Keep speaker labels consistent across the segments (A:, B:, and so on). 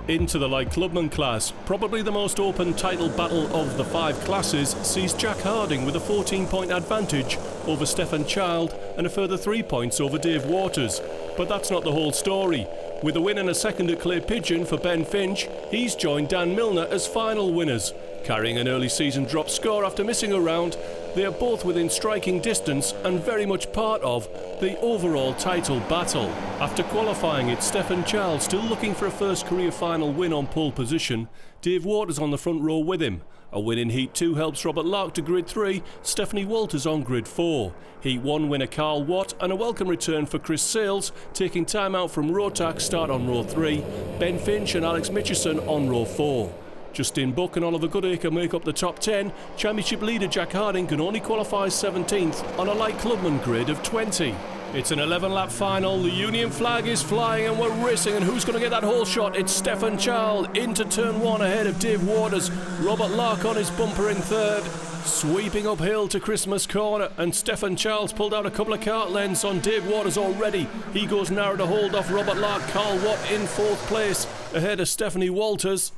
A: Into the light Clubman class, probably the most open title battle of the 5 classes, sees Jack Harding with a 14-point advantage over Stefan Child and a further 3 points over Dave Waters. But that's not the whole story. With a win and a second at Clay Pigeon for Ben Finch, he's joined Dan Milner as final winners. Carrying an early season drop score after missing a round, they are both within striking distance and very much part of the overall title battle. After qualifying, it's Stefan Child still looking for a first career final win on pole position. Dave Waters on the front row with him. A win in Heat 2 helps Robert Lark to grid 3, Stephanie Walters on grid 4. Heat 1 winner Carl Watt and a welcome return for Chris Sales, taking time out from Rotax start on row 3, Ben Finch and Alex Mitchison on row 4. Justin Buck and Oliver Goodacre make up the top 10. Championship leader Jack Harding can only qualify 17th on a light Clubman grid of 20. It's an 11-lap final, the Union flag is flying and we're racing, and who's going to get that hole shot? It's Stefan Child into turn 1 ahead of Dave Waters. Robert Lark on his bumper in third. Sweeping uphill to Christmas Corner, and Stefan Child's pulled out a couple of kart lengths on Dave Waters already. He goes narrow to hold off Robert Lark. Carl Watt in 4th place ahead of Stephanie Walters.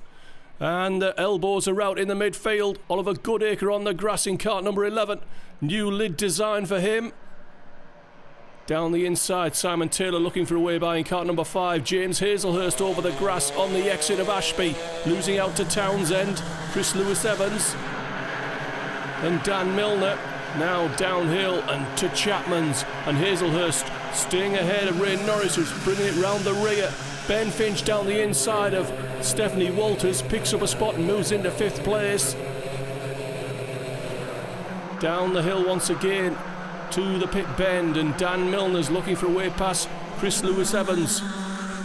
A: And the elbows are out in the midfield. Oliver Goodacre on the grass in kart number 11. New lid design for him. Down the inside, Simon Taylor looking for a way by in kart number 5. James Hazelhurst over the grass on the exit of Ashby. Losing out to Townsend. Chris Lewis-Evans. And Dan Milner now downhill and to Chapman's. And Hazelhurst staying ahead of Ray Norris, who's bringing it round the rear. Ben Finch down the inside of Stephanie Walters, picks up a spot and moves into 5th place. Down the hill once again to the pit bend, and Dan Milner's looking for a way past Chris Lewis-Evans.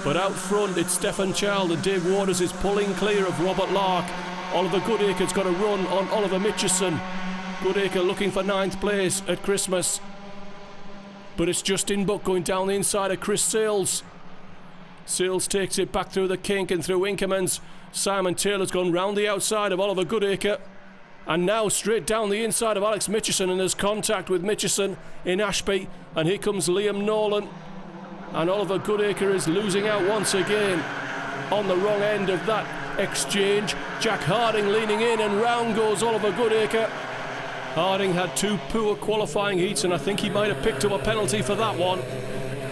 A: But out front it's Stefan Child, and Dave Waters is pulling clear of Robert Lark. Oliver Goodacre's got a run on Oliver Mitchison. Goodacre looking for 9th place at Christmas. But it's Justin Buck going down the inside of Chris Sales. Sales takes it back through the kink and through Inkermans. Simon Taylor's gone round the outside of Oliver Goodacre. And now straight down the inside of Alex Mitchison, and there's contact with Mitchison in Ashby. And here comes Liam Nolan. And Oliver Goodacre is losing out once again on the wrong end of that exchange. Jack Harding leaning in, and round goes Oliver Goodacre. Harding had 2 poor qualifying heats, and I think he might have picked up a penalty for that one.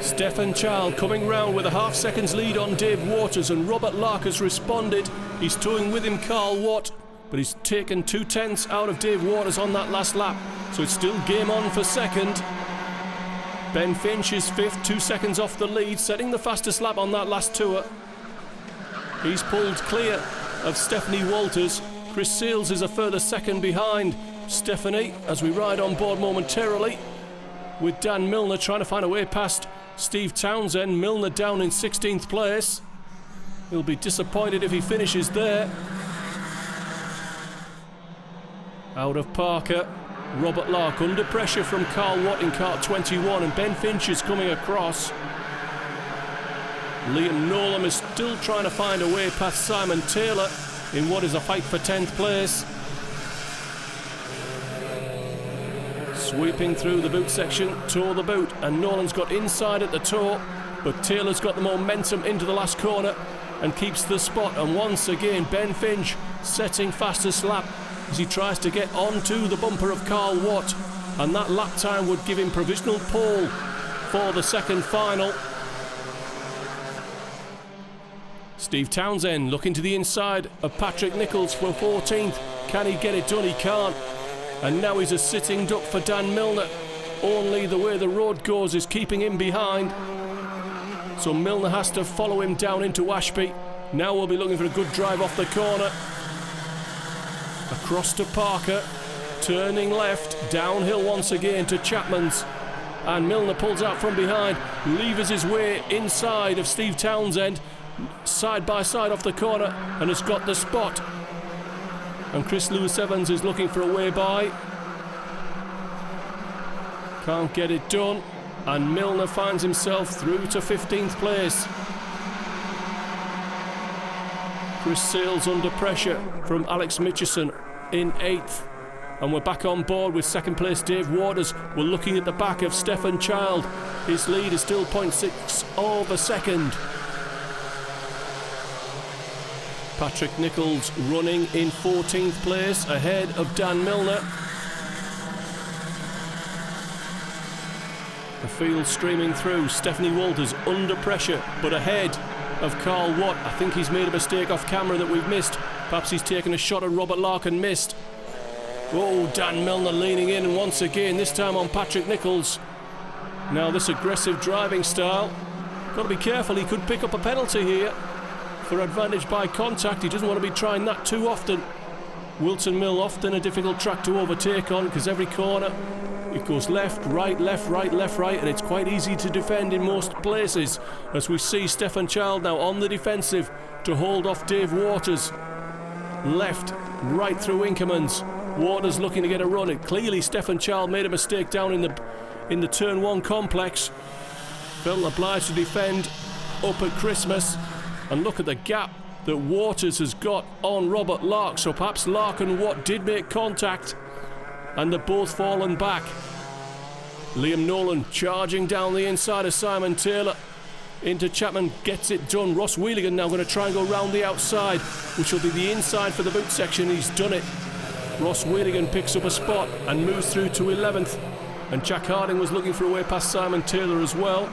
A: Stefan Child coming round with a half second's lead on Dave Waters, and Robert Lark has responded. He's towing with him Carl Watt, but he's taken 2/10 out of Dave Waters on that last lap, so it's still game on for second. Ben Finch is 5th, 2 seconds off the lead, setting the fastest lap on that last tour. He's pulled clear of Stephanie Walters. Chris Sales is a further second behind Stephanie as we ride on board momentarily, with Dan Milner trying to find a way past Steve Townsend. Milner down in 16th place. He'll be disappointed if he finishes there. Out of Parker, Robert Lark under pressure from Carl Watt in kart 21, and Ben Finch is coming across. Liam Nolan is still trying to find a way past Simon Taylor in what is a fight for 10th place. Sweeping through the boot section, toe the boot, and Nolan's got inside at the toe, but Taylor's got the momentum into the last corner and keeps the spot. And once again Ben Finch setting fastest lap as he tries to get onto the bumper of Carl Watt, and that lap time would give him provisional pole for the second final. Steve Townsend looking to the inside of Patrick Nicholls for 14th. Can he get it done? He can't. And now he's a sitting duck for Dan Milner. Only the way the road goes is keeping him behind. So Milner has to follow him down into Ashby. Now we'll be looking for a good drive off the corner. Across to Parker. Turning left. Downhill once again to Chapman's. And Milner pulls out from behind. Levers his way inside of Steve Townsend. Side by side off the corner. And has got the spot. And Chris Lewis-Evans is looking for a way by. Can't get it done. And Milner finds himself through to 15th place. Chris Sales under pressure from Alex Mitchison in 8th. And we're back on board with second place Dave Waters. We're looking at the back of Stefan Child. His lead is still 0.6 of a second. Patrick Nicholls running in 14th place ahead of Dan Milner. The field streaming through. Stephanie Walters under pressure, but ahead of Carl Watt. I think he's made a mistake off camera that we've missed. Perhaps he's taken a shot at Robert Larkin, missed. Oh, Dan Milner leaning in, and once again, this time on Patrick Nicholls. Now this aggressive driving style. Got to be careful, he could pick up a penalty here for advantage by contact. He doesn't want to be trying that too often. Whilton Mill often a difficult track to overtake on, because every corner it goes left, right, left, right, left, right, and it's quite easy to defend in most places, as we see Stefan Child now on the defensive to hold off Dave Waters. Left, right through Inkermans. Waters looking to get a run. And clearly Stefan Child made a mistake down in the turn 1 complex. Felt obliged to defend up at Christmas. And look at the gap that Waters has got on Robert Lark. So perhaps Lark and Watt did make contact, and they're both fallen back. Liam Nolan charging down the inside of Simon Taylor into Chapman, gets it done. Ross Wheeligan now going to try and go round the outside, which will be the inside for the boot section. He's done it. Ross Wheeligan picks up a spot and moves through to 11th, and Jack Harding was looking for a way past Simon Taylor as well.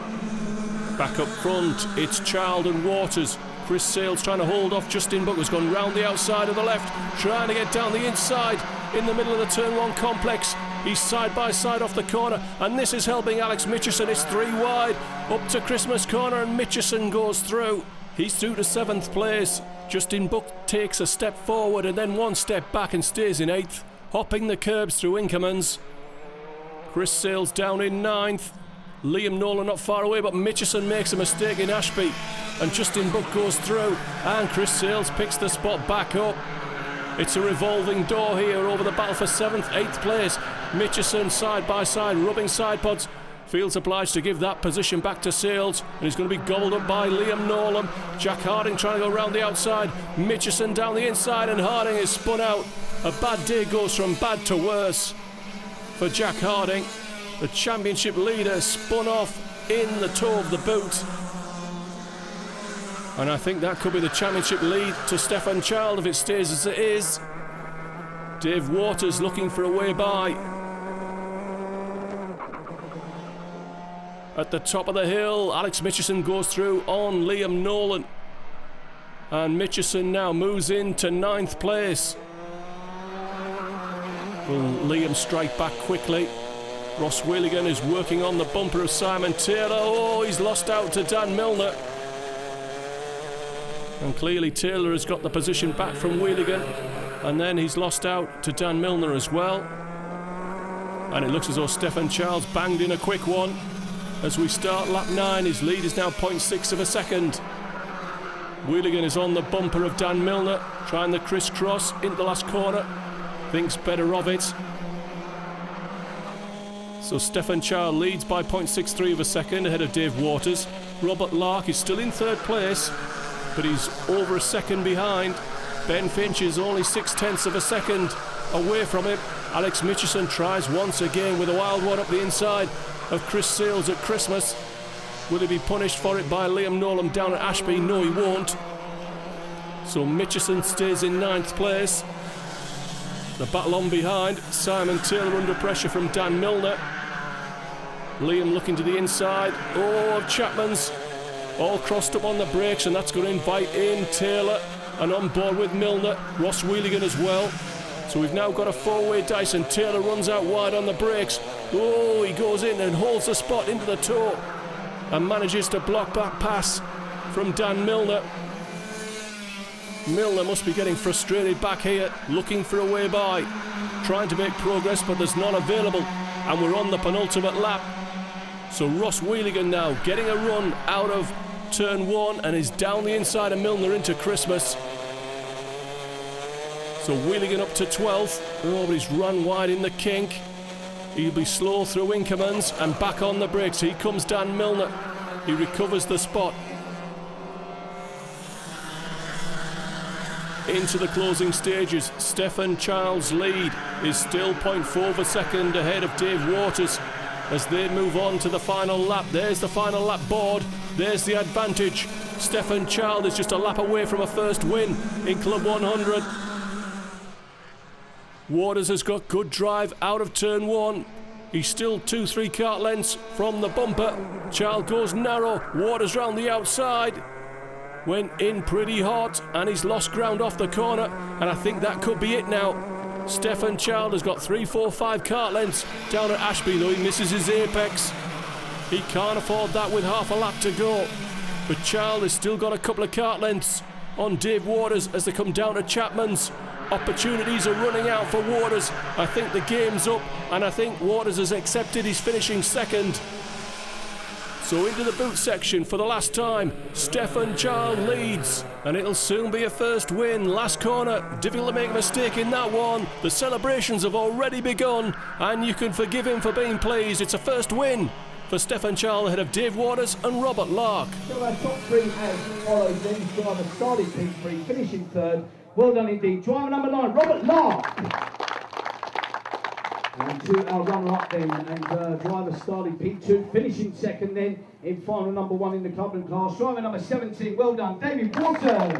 A: Back up front, it's Child and Waters. Chris Sales trying to hold off Justin Buck, has gone round the outside of the left, trying to get down the inside in the middle of the turn 1 complex. He's side by side off the corner, and this is helping Alex Mitchison. It's 3 wide up to Christmas corner, and Mitchison goes through. He's through to 7th place. Justin Buck takes a step forward and then 1 step back and stays in 8th, hopping the curbs through Inkermans. Chris Sales down in 9th. Liam Nolan not far away, but Mitchison makes a mistake in Ashby, and Justin Buck goes through, and Chris Sales picks the spot back up. It's a revolving door here over the battle for 7th, 8th place. Mitchison side by side, rubbing side pods. Feels obliged to give that position back to Sales, and he's going to be gobbled up by Liam Nolan. Jack Harding trying to go round the outside. Mitchison down the inside, and Harding is spun out. A bad day goes from bad to worse for Jack Harding. The championship leader spun off in the toe of the boot. And I think that could be the championship lead to Stefan Child if it stays as it is. Dave Waters looking for a way by. At the top of the hill, Alex Mitchison goes through on Liam Nolan. And Mitchison now moves into 9th place. Will Liam strike back quickly? Ross Wheeligan is working on the bumper of Simon Taylor. Oh, he's lost out to Dan Milner. And clearly Taylor has got the position back from Wheeligan. And then he's lost out to Dan Milner as well. And it looks as though Stefan Child's banged in a quick one. As we start lap 9, his lead is now 0.6 of a second. Wheeligan is on the bumper of Dan Milner, trying the crisscross into the last corner. Thinks better of it. So Stefan Child leads by 0.63 of a second ahead of Dave Waters. Robert Lark is still in 3rd place, but he's over a second behind. Ben Finch is only 0.6 of a second away from him. Alex Mitchison tries once again with a wild one up the inside of Chris Sales at Christmas. Will he be punished for it by Liam Nolan down at Ashby? No, he won't. So Mitchison stays in 9th place. The battle on behind. Simon Taylor under pressure from Dan Milner. Liam looking to the inside. Oh, Chapman's all crossed up on the brakes, and that's going to invite in Taylor, and on board with Milner. Ross Wheeligan as well. So we've now got a 4-way dice, and Taylor runs out wide on the brakes. Oh, he goes in and holds the spot into the toe and manages to block that pass from Dan Milner. Milner must be getting frustrated back here, looking for a way by, trying to make progress, but there's none available, and we're on the penultimate lap. So Ross Wheeligan now getting a run out of turn 1 and is down the inside of Milner into Christmas. So Wheeligan up to 12th. Oh, but he's run wide in the kink. He'll be slow through Inkermans and back on the brakes. Here comes Dan Milner. He recovers the spot. into the closing stages. Stefan Child's lead is still 0.4 of a second ahead of Dave Waters as they move on to the final lap. There's the final lap board. There's the advantage. Stefan Child is just a lap away from a first win in Club 100. Waters has got good drive out of turn 1. He's still 2-3 kart lengths from the bumper. Child goes narrow. Waters round the outside. Went in pretty hot and he's lost ground off the corner, and I think that could be it now. Stefan Child has got 3, 4, 5 kart lengths down at Ashby, though he misses his apex. He can't afford that with half a lap to go. But Child has still got a couple of kart lengths on Dave Waters as they come down to Chapman's. Opportunities are running out for Waters. I think the game's up, and I think Waters has accepted he's finishing second. So into the boot section for the last time. Stefan Child leads, and it'll soon be a first win. Last corner, difficult to make a mistake in that one. The celebrations have already begun, and you can forgive him for being pleased. It's a first win for Stefan Child ahead of Dave Waters and Robert Lark.
B: So our top 3 as follows then. Driver started P3, finishing third. Well done indeed. Driver number 9, Robert Lark. And to our runner-up then, and driver started P2, finishing second then in final number 1 in the Clubman class. Driver number 17, well done, David Whilton.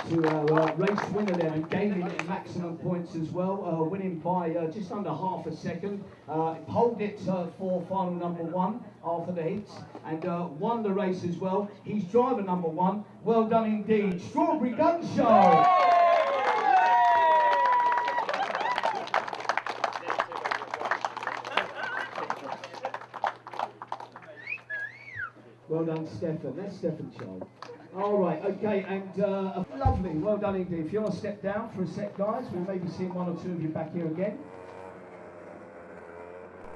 B: To our race winner there, and gaining maximum points as well, winning by just under half a second. Hold it for final number 1 after the hits, and won the race as well. He's driver number 1. Well done indeed. Strawberry Gun Show. Well done, Stefan. That's Stefan Child. All right, okay, and lovely. Well done indeed. If you want to step down for a sec, guys, we'll maybe see 1 or 2 of you back here again.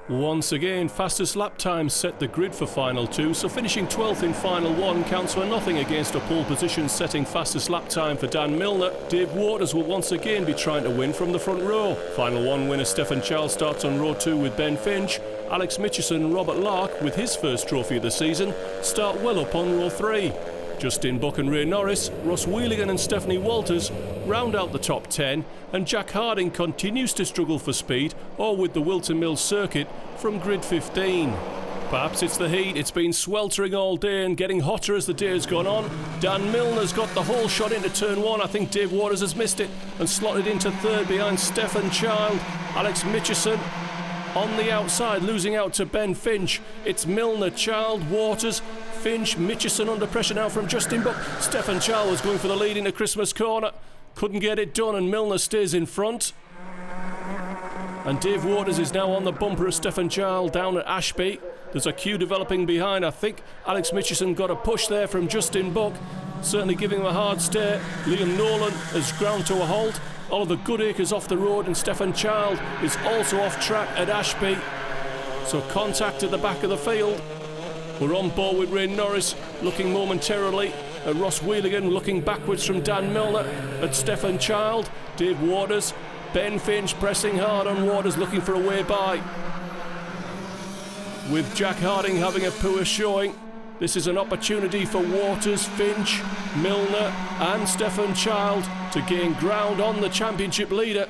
A: Once again, fastest lap times set the grid for final 2, so finishing 12th in final 1 counts for nothing against a pole position setting fastest lap time for Dan Milner. Dave Waters will once again be trying to win from the front row. Final 1 winner Stefan Child starts on row 2 with Ben Finch. Alex Mitchison and Robert Lark, with his first trophy of the season, start well up on row 3. Justin Buck and Ray Norris, Ross Wheeligan and Stephanie Walters round out the top 10, and Jack Harding continues to struggle for speed, or with the Whilton Mills circuit, from grid 15. Perhaps it's the heat. It's been sweltering all day and getting hotter as the day has gone on. Dan Milner's got the whole shot into turn 1. I think Dave Waters has missed it and slotted into third behind Stefan Child. Alex Mitchison on the outside, losing out to Ben Finch. It's Milner, Child, Waters, Finch, Mitchison under pressure now from Justin Buck. Stefan Child was going for the lead into Christmas corner. Couldn't get it done, and Milner stays in front. And Dave Waters is now on the bumper of Stefan Child down at Ashby. There's a queue developing behind. I think Alex Mitchison got a push there from Justin Buck, certainly giving him a hard stare. Liam Nolan has ground to a halt. Oliver Goodacre's off the road, and Stefan Child is also off track at Ashby. So contact at the back of the field. We're on board with Ray Norris, looking momentarily at Ross Wheeligan, looking backwards from Dan Milner at Stefan Child. Dave Waters, Ben Finch pressing hard on Waters, looking for a way by. With Jack Harding having a poor showing, this is an opportunity for Waters, Finch, Milner and Stefan Child to gain ground on the championship leader,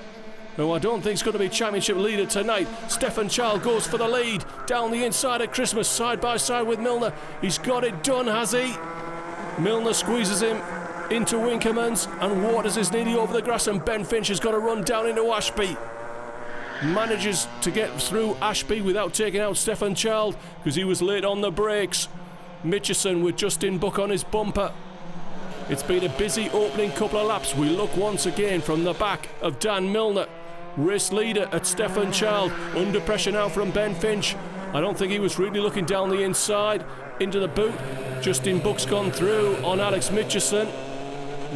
A: who I don't think is going to be championship leader tonight. Stefan Child goes for the lead down the inside at Christmas, side by side with Milner. He's got it done, has he? Milner squeezes him into Winkerman's, and Waters is nearly over the grass, and Ben Finch has got to run down into Ashby. Manages to get through Ashby without taking out Stefan Child because he was late on the brakes. Mitchison with Justin Buck on his bumper. It's been a busy opening couple of laps. We look once again from the back of Dan Milner. Race leader at Stefan Child. Under pressure now from Ben Finch. I don't think he was really looking down the inside into the boot. Justin Buck's gone through on Alex Mitchison.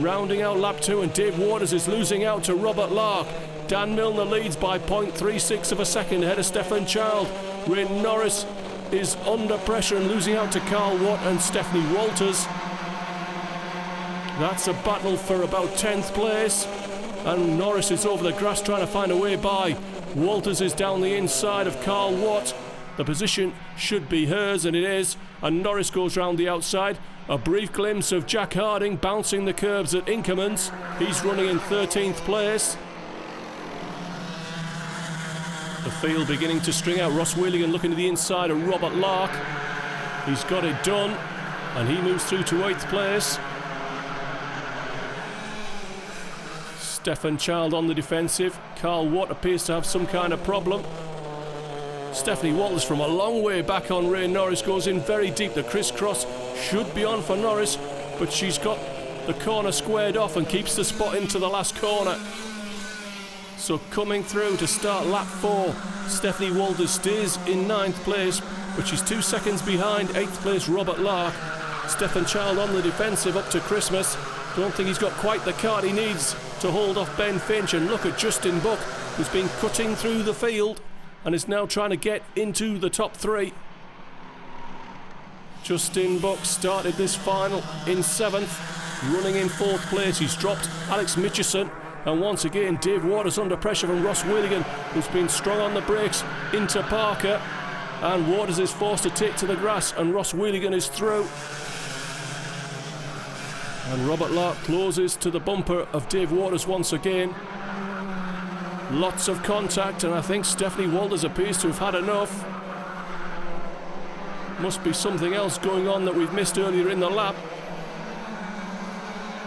A: Rounding out lap 2, and Dave Waters is losing out to Robert Lark. Dan Milner leads by 0.36 of a second ahead of Stefan Child. Ray Norris is under pressure and losing out to Carl Watt and Stephanie Walters. That's a battle for about 10th place, and Norris is over the grass trying to find a way by. Walters is down the inside of Carl Watt. The position should be hers, and it is, and Norris goes round the outside. A brief glimpse of Jack Harding bouncing the curbs at Inkermans. He's running in 13th place. The field beginning to string out. Ross Wheeligan looking to the inside of Robert Lark. He's got it done, and he moves through to 8th place. Stefan Child on the defensive. Carl Watt appears to have some kind of problem. Stephanie Walters from a long way back on Ray Norris goes in very deep. The crisscross should be on for Norris, but she's got the corner squared off and keeps the spot into the last corner. So coming through to start lap 4, Stephanie Walters stays in 9th place, but she's 2 seconds behind 8th place Robert Lark. Stefan Child on the defensive up to Christmas. Don't think he's got quite the card he needs to hold off Ben Finch. And look at Justin Buck, who's been cutting through the field and is now trying to get into the top 3. Justin Buck started this final in 7th, running in 4th place. He's dropped Alex Mitchison, and once again Dave Waters under pressure from Ross Wheeligan, who's been strong on the brakes into Parker, and Waters is forced to take to the grass, and Ross Wheeligan is through. And Robert Lark closes to the bumper of Dave Waters once again. Lots of contact, and I think Stephanie Walters appears to have had enough. Must be something else going on that we've missed earlier in the lap.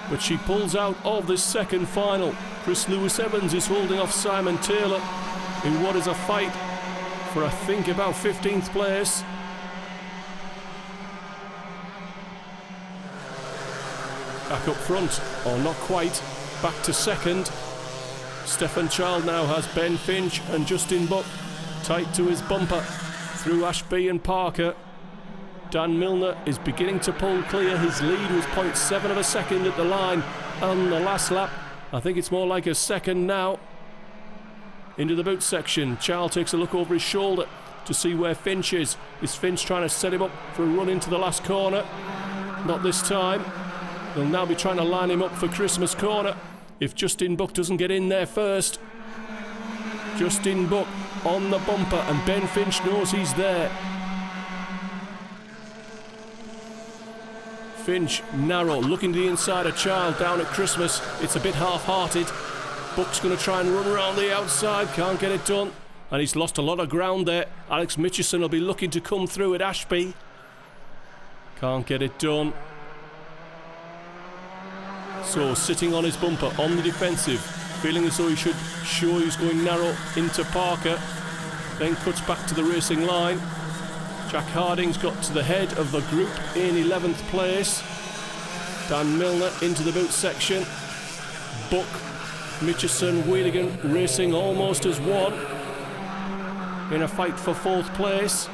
A: But she pulls out of this second final. Chris Lewis-Evans is holding off Simon Taylor in what is a fight for, I think, about 15th place. Back up front, or not quite, back to second. Stefan Child now has Ben Finch and Justin Buck tight to his bumper through Ashby and Parker. Dan Milner is beginning to pull clear. His lead was 0.7 of a second at the line on the last lap. I think it's more like a second now. Into the boot section, Child takes a look over his shoulder to see where Finch is. Is Finch trying to set him up for a run into the last corner? Not this time. They'll now be trying to line him up for Christmas corner if Justin Buck doesn't get in there first. Justin Buck on the bumper, and Ben Finch knows he's there. Finch narrow, looking to the inside of Child down at Christmas. It's a bit half-hearted. Buck's going to try and run around the outside, can't get it done, and he's lost a lot of ground there. Alex Mitchison will be looking to come through at Ashby. Can't get it done. So sitting on his bumper on the defensive, feeling as though he should show he's going narrow into Parker, then cuts back to the racing line. Jack Harding's got to the head of the group in 11th place. Dan Milner into the boot section. Buck, Mitchison, Wheeligan racing almost as one in a fight for 4th place.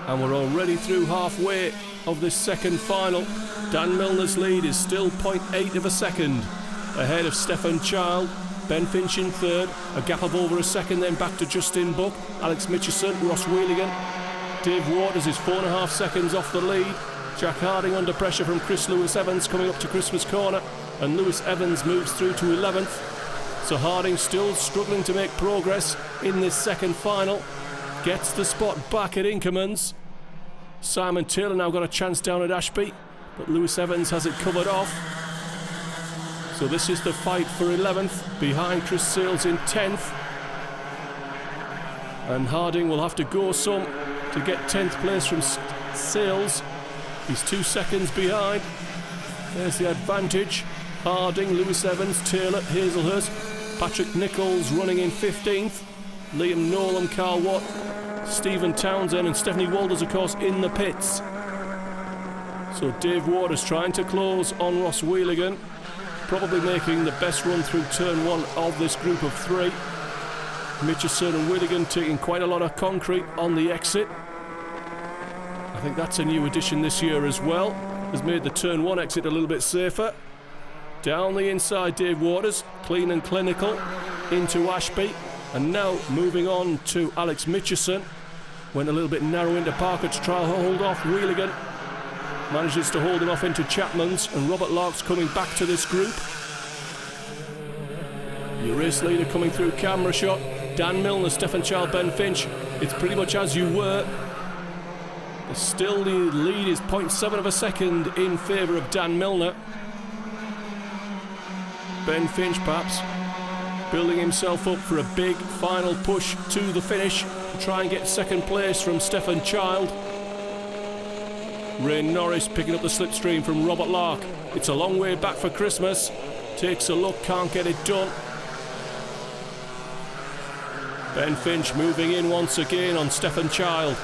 A: And we're already through halfway of this second final. Dan Milner's lead is still 0.8 of a second ahead of Stefan Child. Ben Finch in 3rd, a gap of over a second, then back to Justin Buck, Alex Mitchison, Ross Wheeligan. Dave Waters is 4.5 seconds off the lead. Jack Harding under pressure from Chris Lewis-Evans coming up to Christmas corner, and Lewis-Evans moves through to 11th. So Harding still struggling to make progress in this second final. Gets the spot back at Inkermans. Simon Taylor now got a chance down at Ashby, but Lewis-Evans has it covered off. So this is the fight for 11th, behind Chris Sales in 10th. And Harding will have to go some to get 10th place from Sales. He's 2 seconds behind. There's the advantage. Harding, Lewis-Evans, Taylor, Hazelhurst, Patrick Nichols running in 15th. Liam Nolan, Carl Watt, Stephen Townsend and Stephanie Walters, of course, in the pits. So Dave Waters trying to close on Ross Wheeligan, probably making the best run through turn 1 of this group of 3. Mitchison and Wheeligan taking quite a lot of concrete on the exit. I think that's a new addition this year as well. Has made the turn 1 exit a little bit safer. Down the inside, Dave Waters, clean and clinical, into Ashby. And now moving on to Alex Mitchison. Went a little bit narrow into Parker to try and hold off Wheeligan. Manages to hold him off into Chapman's, and Robert Lark's coming back to this group. Your race leader coming through camera shot. Dan Milner, Stefan Child, Ben Finch. It's pretty much as you were. Still the lead is 0.7 of a second in favour of Dan Milner. Ben Finch perhaps building himself up for a big final push to the finish to try and get second place from Stephen Child. Ray Norris picking up the slipstream from Robert Lark. It's a long way back for Christmas. Takes a look, can't get it done. Ben Finch moving in once again on Stephen Child.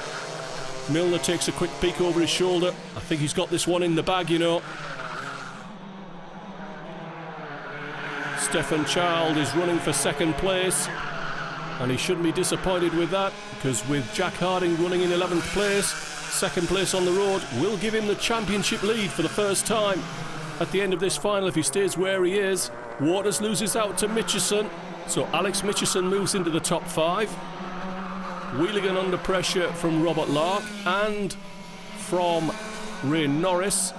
A: Milner takes a quick peek over his shoulder. I think he's got this one in the bag, you know. Stephen Child is running for second place, and he shouldn't be disappointed with that, because with Jack Harding running in 11th place, second place on the road will give him the championship lead for the first time. At the end of this final, if he stays where he is, Waters loses out to Mitchison, so Alex Mitchison moves into the top 5. Wheeligan under pressure from Robert Lark and from Ray Norris.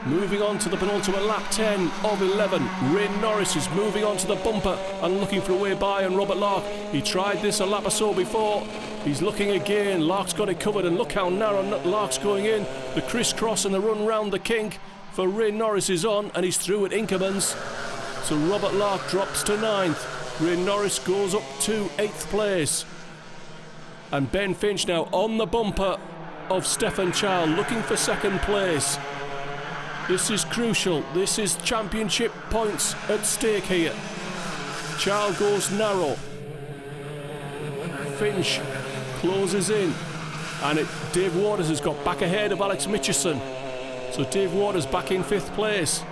A: Moving on to the penultimate lap, 10 of 11. Ray Norris is moving on to the bumper and looking for a way by on Robert Lark. He tried this a lap or so before. He's looking again. Lark's got it covered, and look how narrow Lark's going in. The crisscross and the run round the kink for Ray Norris is on, and he's through at Inkermans. So Robert Lark drops to 9th. Ray Norris goes up to 8th place. And Ben Finch now on the bumper of Stephen Child, looking for second place. This is crucial. This is championship points at stake here. Child goes narrow. Finch closes in. And Dave Waters has got back ahead of Alex Mitchison. So Dave Waters back in 5th place.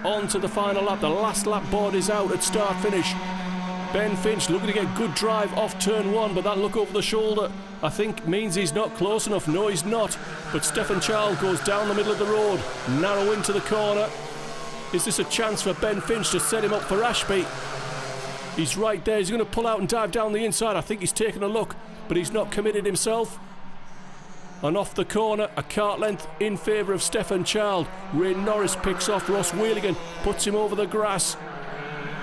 A: On to the final lap. The last lap board is out at start-finish. Ben Finch looking to get good drive off turn 1, but that look over the shoulder I think means he's not close enough. No, he's not. But Stephen Child goes down the middle of the road, narrow into the corner. Is this a chance for Ben Finch to set him up for Ashby? He's right there. He's going to pull out and dive down the inside. I think he's taken a look, but he's not committed himself. And off the corner, a kart length in favour of Stephen Child. Ray Norris picks off Ross Wheeligan, puts him over the grass.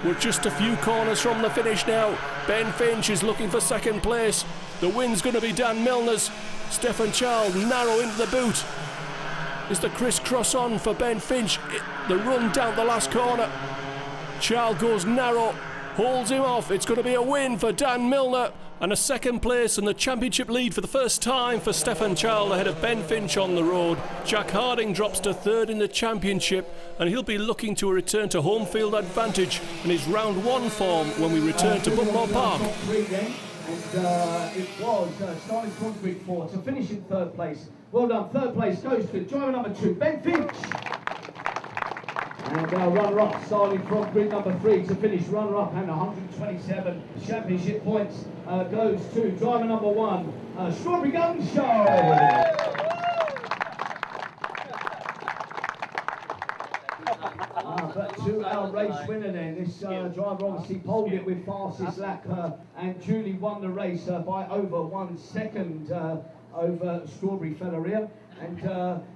A: We're just a few corners from the finish now. Ben Finch is looking for second place. The win's going to be Dan Milner's. Stephen Child narrow into the boot. Is the crisscross on for Ben Finch? The run down the last corner. Child goes narrow, holds him off. It's going to be a win for Dan Milner. And a second place and the championship lead for the first time for Stephen Child ahead of Ben Finch on the road. Jack Harding drops to 3rd in the championship, and he'll be looking to a return to home field advantage in his round 1 form when we return to Bookmore Park.
B: And it was starting from grid 4 to finish in 3rd place. Well done. 3rd place goes to driver number 2, Ben Finch. And runner-up starting from grid number 3 to finish runner-up, and 127 championship points goes to driver number 1, Strawberry Gun Show. But to our race winner then, this driver obviously polled it with fastest lap and duly won the race by over 1 second over Strawberry Fellaria. And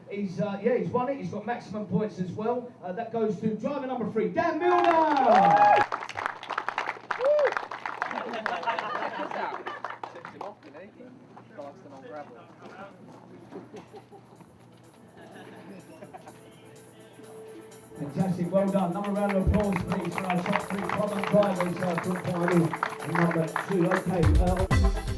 B: he's won it. He's got maximum points as well. That goes to driver number 3, Dan Milner. Fantastic, well done. Another round of applause, please, for our top 3 Clubman drivers, Group 1 and number 2. Okay.